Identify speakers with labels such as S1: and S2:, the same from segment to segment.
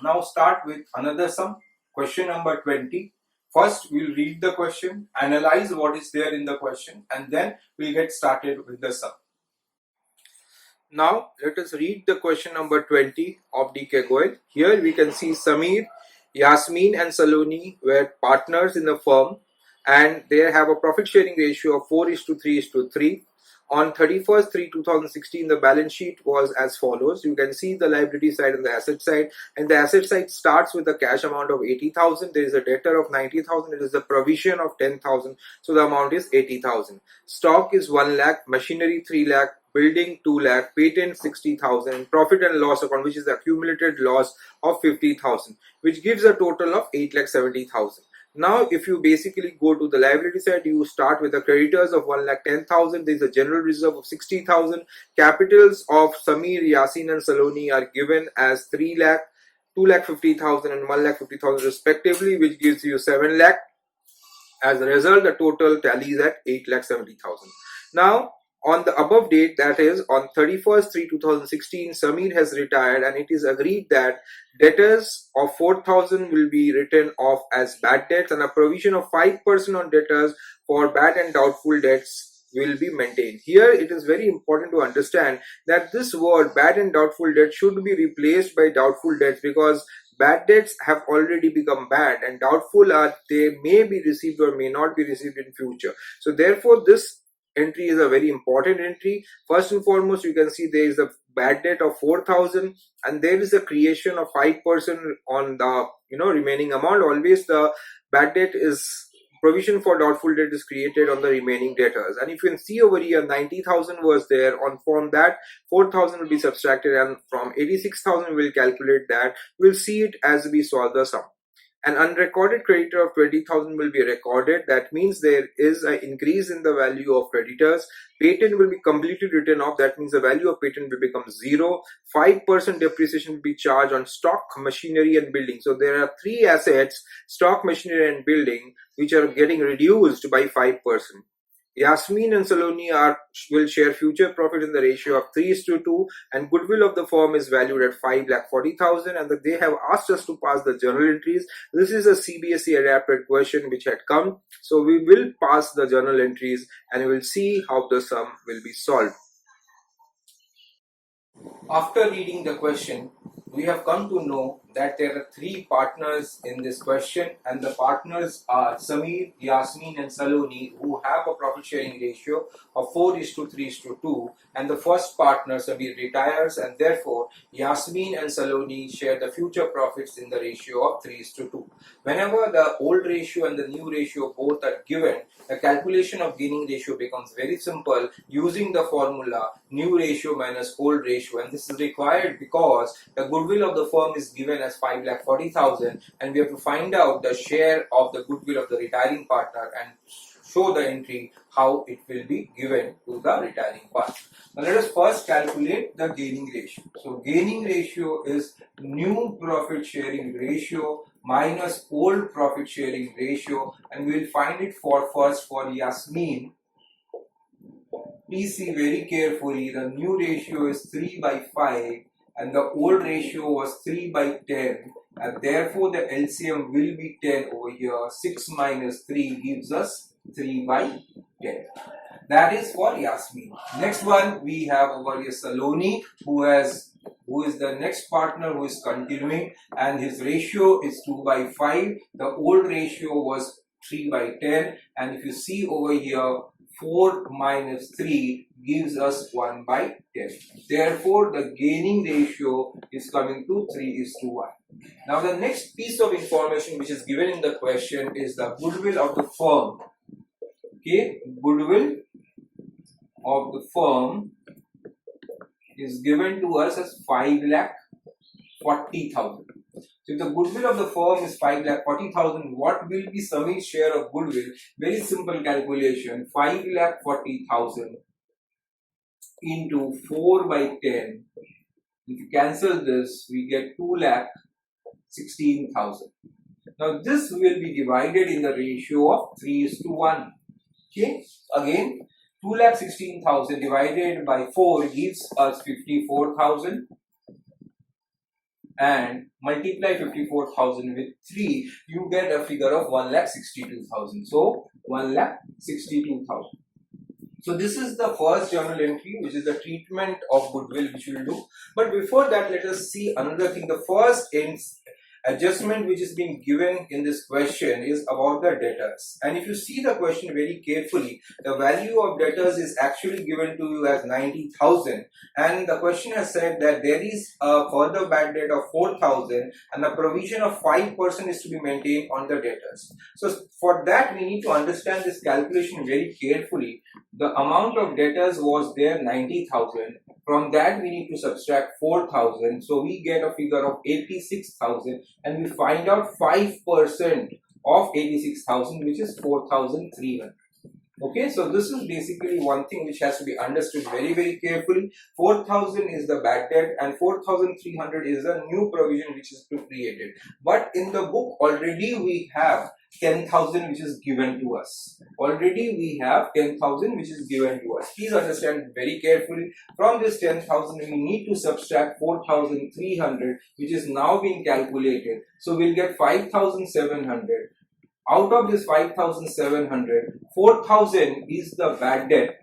S1: now start with another sum, question number 20. First, we'll read the question, analyze what is there in the question, and then we'll get started with the sum. Now, let us read the question number 20 of DK Goel. Here we can see Samir, Yasmin and Saloni were partners in the firm and they have a profit sharing ratio of 4:3:3. On 31st/3/2016, the balance sheet was as follows. You can see the liability side and the asset side. And the asset side starts with a cash amount of 80,000. There is a debtor of 90,000. It is a provision of 10,000. So the amount is 80,000. Stock is 1 lakh, machinery 3 lakh, building 2 lakh, patent 60,000, profit and loss account, which is the accumulated loss of 50,000, which gives a total of 8,70,000. Now, if you basically go to the liability side, you start with the creditors of 1,10,000. There is a general reserve of 60,000. Capitals of Samir, Yasin and Saloni are given as 3 lakh, 2,50,000 and 1,50,000 respectively, which gives you 7 lakh. As a result, the total tallies at 8,70,000. Now, on the above date, that is on 31st/3/2016, Samir has retired and it is agreed that debtors of 4,000 will be written off as bad debts and a provision of 5% on debtors for bad and doubtful debts will be maintained. Here it is very important to understand that this word bad and doubtful debt should be replaced by doubtful debts, because bad debts have already become bad and doubtful are they may be received or may not be received in future. So therefore this entry is a very important entry. First and foremost, you can see there is a bad debt of 4,000 and there is a creation of 5% on the remaining amount. Always the bad debt is provision for doubtful debt is created on the remaining debtors. And if you can see over here, 90,000 was there. On from that, 4,000 will be subtracted, and from 86,000 we'll calculate that. We'll see it as we solve the sum. An unrecorded creditor of 20,000 will be recorded. That means there is an increase in the value of creditors. Patent will be completely written off. That means the value of patent will become 0. 5% depreciation will be charged on stock, machinery and building. So there are 3 assets, stock, machinery and building, which are getting reduced by 5%. Yasmin and Saloni will share future profit in the ratio of 3:2, and goodwill of the firm is valued at 5,40,000, and they have asked us to pass the journal entries. This is a CBSE adapted question which had come, so we will pass the journal entries and we will see how the sum will be solved. After reading the question, we have come to know that there are 3 partners in this question, and the partners are Samir, Yasmin and Saloni, who have a profit sharing ratio of 4:3:2, and the first partner Samir retires, and therefore Yasmin and Saloni share the future profits in the ratio of 3:2. Whenever the old ratio and the new ratio both are given, the calculation of gaining ratio becomes very simple using the formula new ratio minus old ratio, and this is required because the goodwill of the firm is given as 5,40,000 and we have to find out the share of the goodwill of the retiring partner and show the entry how it will be given to the retiring partner. Now let us first calculate the gaining ratio. So gaining ratio is new profit sharing ratio minus old profit sharing ratio, and we will find it first for Yasmin. Please see very carefully, the new ratio is 3/5 and the old ratio was 3/10, and therefore the LCM will be 10 over here. 6 minus 3 gives us 3/10. That is for Yasmin. Next one we have over here Saloni, who is the next partner who is continuing, and his ratio is 2/5. The old ratio was 3/10, and if you see over here, 4 minus 3 gives us 1/10. Therefore, the gaining ratio is coming to 3:1. Now, the next piece of information which is given in the question is the goodwill of the firm. Okay, goodwill of the firm is given to us as 5,40,000. So if the goodwill of the firm is 5,40,000, what will be Samir's share of goodwill? Very simple calculation. 5,40,000 into 4/10. If you cancel this, we get 2,16,000. Now this will be divided in the ratio of 3:1. Okay, again 2,16,000 divided by 4 gives us 54,000. and multiply 54,000 with 3, you get a figure of 1,62,000. So 1,62,000. So this is the first journal entry, which is the treatment of goodwill, which we will do. But before that, let us see another thing. The first adjustment which is being given in this question is about the debtors. And if you see the question very carefully, the value of debtors is actually given to you as 90,000. And the question has said that there is a further bad debt of 4,000 and a provision of 5% is to be maintained on the debtors. So for that, we need to understand this calculation very carefully. The amount of debtors was there 90,000. From that we need to subtract 4,000. So we get a figure of 86,000 and we find out 5% of 86,000, which is 4,300. Okay, so this is basically one thing which has to be understood very carefully. 4,000 is the bad debt and 4,300 is a new provision which is created. But in the book already we have 10,000 which is given to us. Already we have 10,000 which is given to us. Please understand very carefully. From this 10,000 we need to subtract 4,300 which is now being calculated. So we'll get 5,700. Out of this 5,700, 4,000 is the bad debt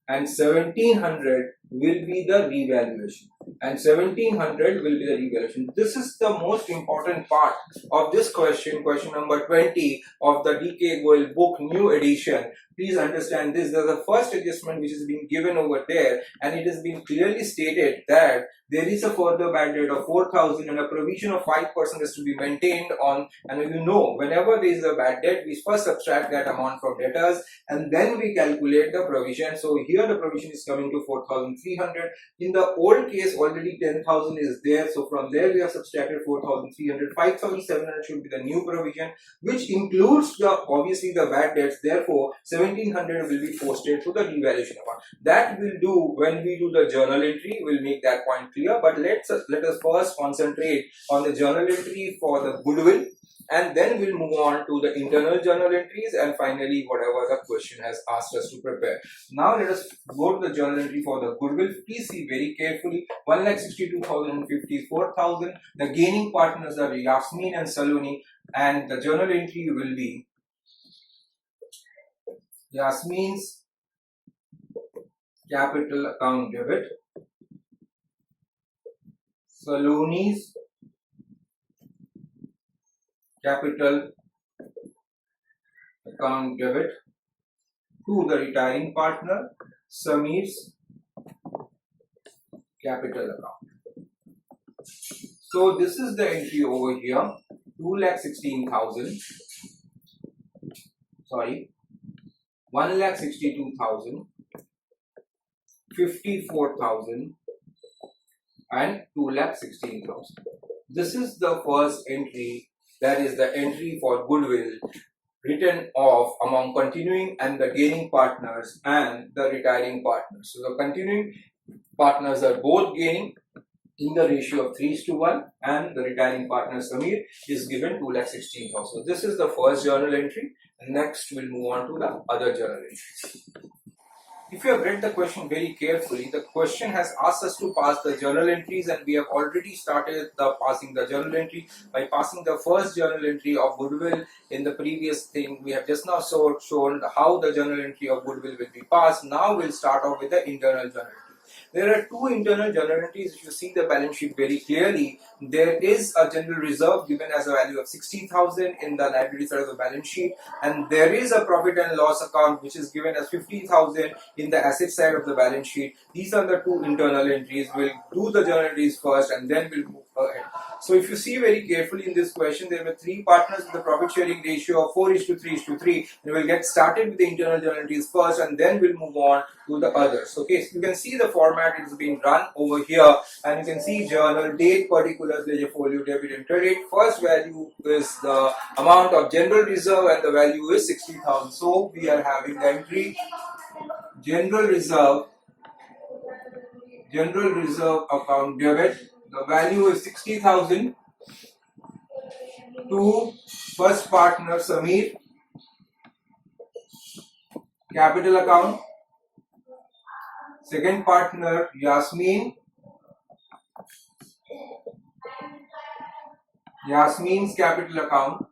S1: and 1,700 will be the revaluation. And 1,700 will be the revaluation. This is the most important part of this question, question number 20 of the D.K. Goyal book, new edition. Please understand this. There's the first adjustment which is being given over there, and it has been clearly stated that there is a further bad debt of 4,000 and a provision of 5% is to be maintained on. And you know, whenever there is a bad debt, we first subtract that amount from debtors and then we calculate the provision. So here the provision is coming to 4,300. In the old case, already 10,000 is there. So from there we have subtracted 4,300. 5,700 should be the new provision, which includes the obviously the bad debts. Therefore, 1,700 will be posted to the revaluation account. That will do when we do the journal entry. We'll make that point clear. But let us first concentrate on the journal entry for the goodwill, and then we'll move on to the internal journal entries and finally whatever the question has asked us to prepare. Now let us go to the journal entry for the goodwill. Please see very carefully. 1,62,054,000. The gaining partners are Yasmin and Saloni, and the journal entry will be Yasmin's capital account debit, Saloni's capital account debit to the retiring partner, Samir's capital account. So this is the entry over here, 2,16,000, sorry, 1,62,000, 54,000 and 2,16,000. This is the first entry, that is the entry for goodwill written off among continuing and the gaining partners and the retiring partners. So the continuing partners are both gaining in the ratio of 3:1 and the retiring partner Samir is given 2,16,000. So this is the first journal entry. Next we'll move on to the other journal entries. If you have read the question very carefully, the question has asked us to pass the journal entries, and we have already started passing the journal entry by passing the first journal entry of goodwill. In the previous thing, we have just now shown how the journal entry of goodwill will be passed. Now we'll start off with the internal journal entry. There are two internal journal entries. If you see the balance sheet very clearly, there is a general reserve given as a value of 60,000 in the liability side of the balance sheet, and there is a profit and loss account which is given as 50,000 in the asset side of the balance sheet. These are the two internal entries. We'll do the journal entries first and then we'll move ahead. So if you see very carefully in this question, there were three partners with a profit sharing ratio of 4:3:3, and we'll get started with the internal journal entries first and then we'll move on to the others. Okay, so you can see the format is being run over here, and you can see journal date, particulars, ledger folio, debit and credit. First value is the amount of general reserve and the value is 60,000. So we are having the entry general reserve account debit. The value is 60,000 to first partner Samir, capital account, second partner Yasmin, Yasmin's capital account,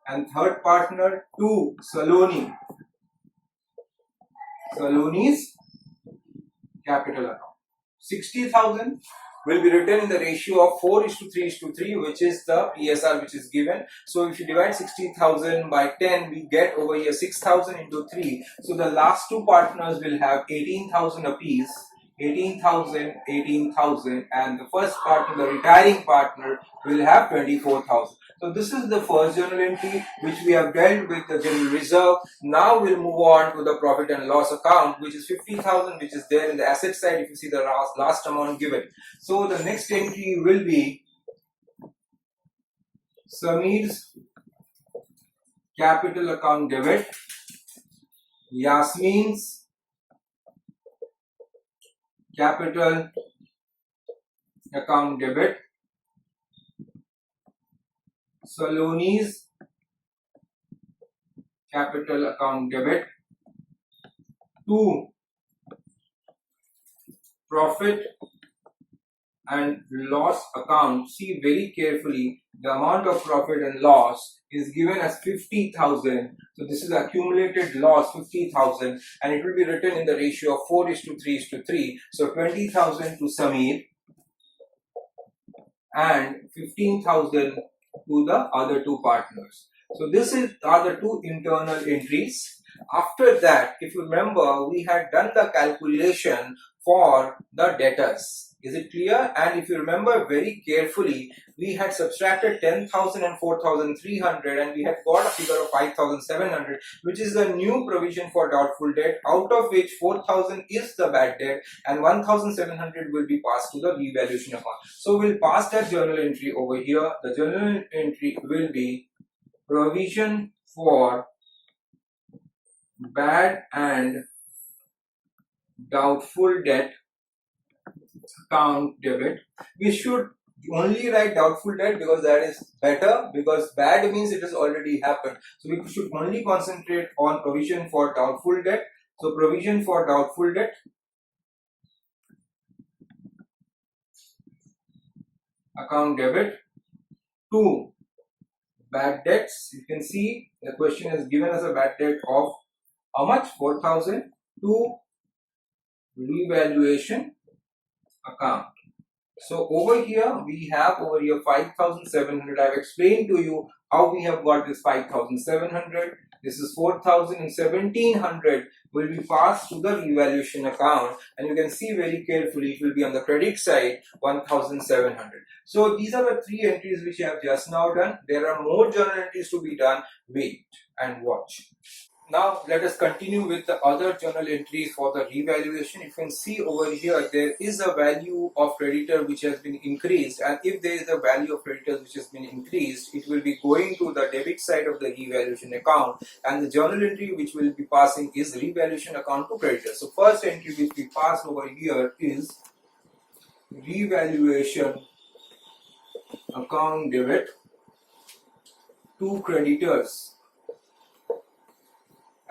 S1: and third partner to Saloni's capital account. 60,000 will be written in the ratio of 4 is to 3 is to 3, which is the PSR which is given. So if you divide 60,000 by 10, we get over here 6,000 into 3. So the last two partners will have 18,000 apiece. 18,000, 18,000, and the first partner, the retiring partner, will have 24,000. So this is the first journal entry which we have dealt with the general reserve. Now we'll move on to the profit and loss account, which is 50,000, which is there in the asset side if you see the last amount given. So the next entry will be Samir's capital account debit, Yasmin's capital account debit, Saloni's capital account debit to profit and loss account. See very carefully, the amount of profit and loss is given as 50,000. So this is accumulated loss 50,000, and it will be written in the ratio of 4 is to 3 is to 3. So 20,000 to Samir and 15,000 to the other two partners. So this are the two internal entries. After that, if you remember, we had done the calculation for the debtors. Is it clear? And if you remember very carefully, we had subtracted 10,000 and 4,300, and we had got a figure of 5,700, which is the new provision for doubtful debt, out of which 4,000 is the bad debt and 1,700 will be passed to the revaluation account. So we'll pass that journal entry over here. The journal entry will be provision for bad and doubtful debt account debit. We should only write doubtful debt because that is better, because bad means it has already happened. So we should only concentrate on provision for doubtful debt. So provision for doubtful debt account debit to bad debts. You can see the question is given as a bad debt of how much? 4,000 to revaluation account. So over here we have 5,700. I've explained to you how we have got this 5,700. This is 4,000 and 1,700 will be passed to the revaluation account, and you can see very carefully it will be on the credit side 1,700. So these are the three entries which I have just now done. There are more journal entries to be done. Wait and watch. Now let us continue with the other journal entries for the revaluation. You can see over here there is a value of creditor which has been increased, and if there is a value of creditors which has been increased, it will be going to the debit side of the revaluation account, and the journal entry which will be passing is revaluation account to creditors. So first entry which we pass over here is revaluation account debit to creditors,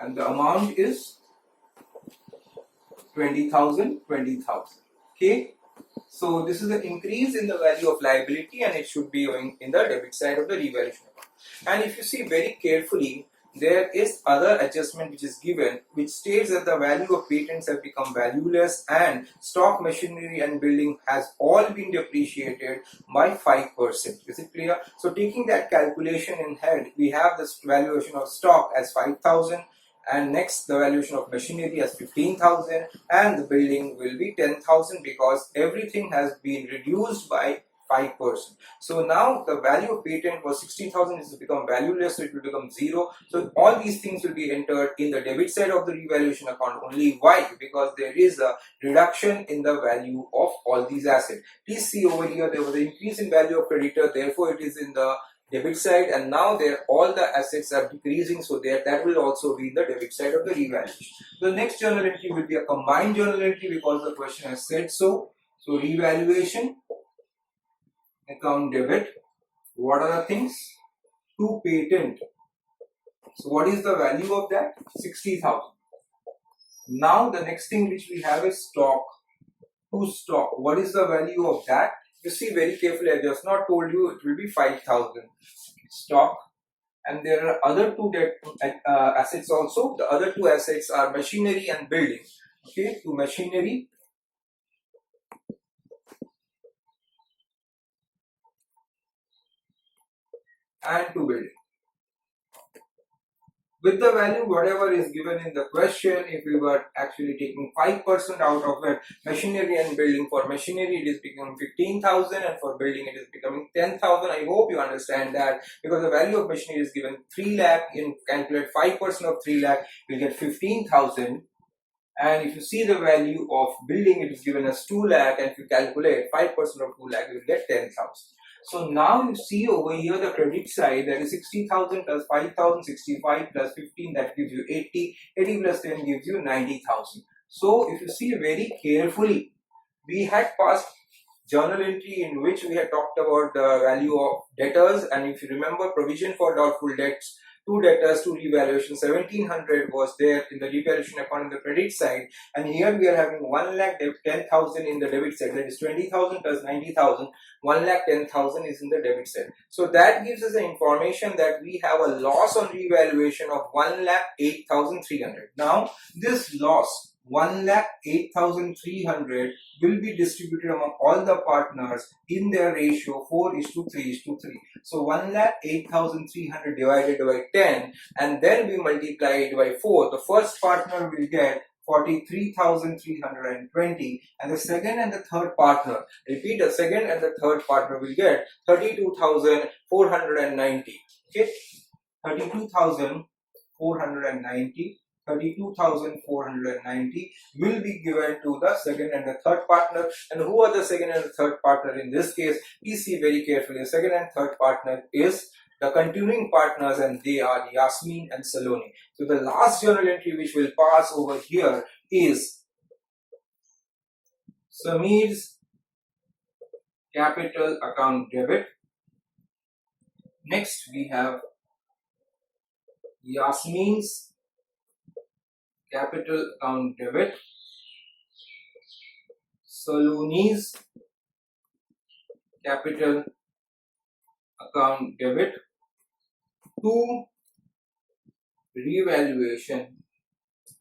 S1: and the amount is 20,000, 20,000. Okay. So this is an increase in the value of liability, and it should be going in the debit side of the revaluation account. And if you see very carefully, there is other adjustment which is given, which states that the value of patents have become valueless and stock, machinery and building has all been depreciated by 5%. Is it clear? So taking that calculation in head, we have this valuation of stock as 5,000, and next the valuation of machinery as 15,000, and the building will be 10,000 because everything has been reduced by 5%. So now the value of patent was 60,000, it has become valueless, so it will become 0. So all these things will be entered in the debit side of the revaluation account only. Why? Because there is a reduction in the value of all these assets. Please see over here, there was an increase in value of creditor, therefore it is in the debit side, and now there all the assets are decreasing, so that will also be in the debit side of the revaluation. The next journal entry will be a combined journal entry because the question has said so. So revaluation account debit, what are the things? To patent. So what is the value of that? 60,000. Now the next thing which we have is stock. To stock, what is the value of that? you see very carefully, I just not told you it will be 5,000 stock, and there are other two assets also. The other two assets are machinery and building. Okay, to machinery and to building. With the value whatever is given in the question, if we were actually taking 5% out of it, machinery and building, for machinery it is becoming 15,000 and for building it is becoming 10,000. I hope you understand that, because the value of machinery is given 3 lakh. In calculate 5% of 3 lakh, you get 15,000. And if you see the value of building, it is given as 2 lakh, and if you calculate 5% of 2 lakh, you will get 10,000. So now you see over here the credit side, that is 60,000 plus 5,000, 65 plus 15, that gives you 80, 80 plus 10 gives you 90,000. So if you see very carefully, we had passed journal entry in which we had talked about the value of debtors, and if you remember, provision for doubtful debts, 2 debtors, 2 revaluation, 1700 was there in the revaluation account in the credit side, and here we are having 1 lakh 10,000 in the debit side, that is 20,000 plus 90,000, 1 lakh 10,000 is in the debit side. So that gives us the information that we have a loss on revaluation of 1 lakh 8,300. Now this loss 1 lakh 8,300 will be distributed among all the partners in their ratio 4:3:3. So 1 lakh 8,300 divided by 10, and then we multiply it by 4. The first partner will get 43,320, and the second and the third partner, repeat, the second and the third partner will get 32,490. Okay, 32,490. 32,490 will be given to the second and the third partner. And who are the second and the third partner in this case? Please see very carefully. The second and third partner is the continuing partners, and they are Yasmin and Saloni. So the last journal entry which will pass over here is Samir's capital account debit. Next we have Yasmin's capital account debit, Saloni's capital account debit, to revaluation.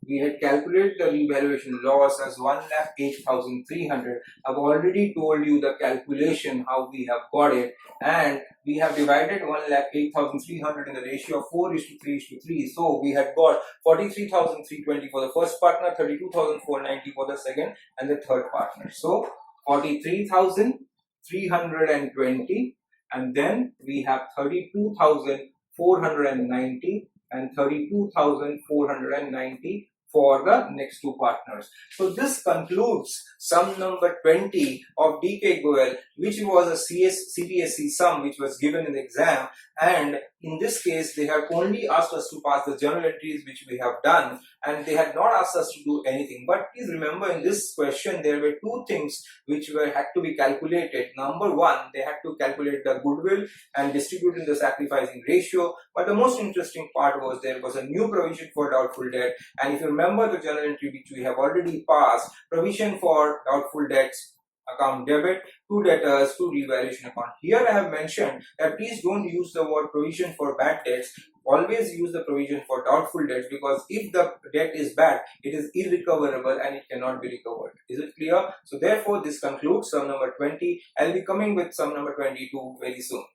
S1: We had calculated the revaluation loss as 1,08,300. I've already told you the calculation how we have got it, and we have divided 1,08,300 in the ratio of 4:3:3. So we had got 43,320 for the first partner, 32,490 for the second and the third partner. So 43,320, and then we have 32,490 and 32,490 for the next two partners. So this concludes sum number 20 of DK Goel, which was a CBSE sum which was given in the exam, and in this case they have only asked us to pass the journal entries which we have done, and they had not asked us to do anything. But please remember, in this question there were two things which had to be calculated. Number one, they had to calculate the goodwill and distribute in the sacrificing ratio, but the most interesting part was there was a new provision for doubtful debt. And if you remember the journal entry which we have already passed, provision for doubtful debts account debit, 2 debtors, 2 revaluation account. Here I have mentioned that please don't use the word provision for bad debts. Always use the provision for doubtful debts, because if the debt is bad, it is irrecoverable and it cannot be recovered. Is it clear? So therefore this concludes sum number 20. I'll be coming with sum number 22 very soon.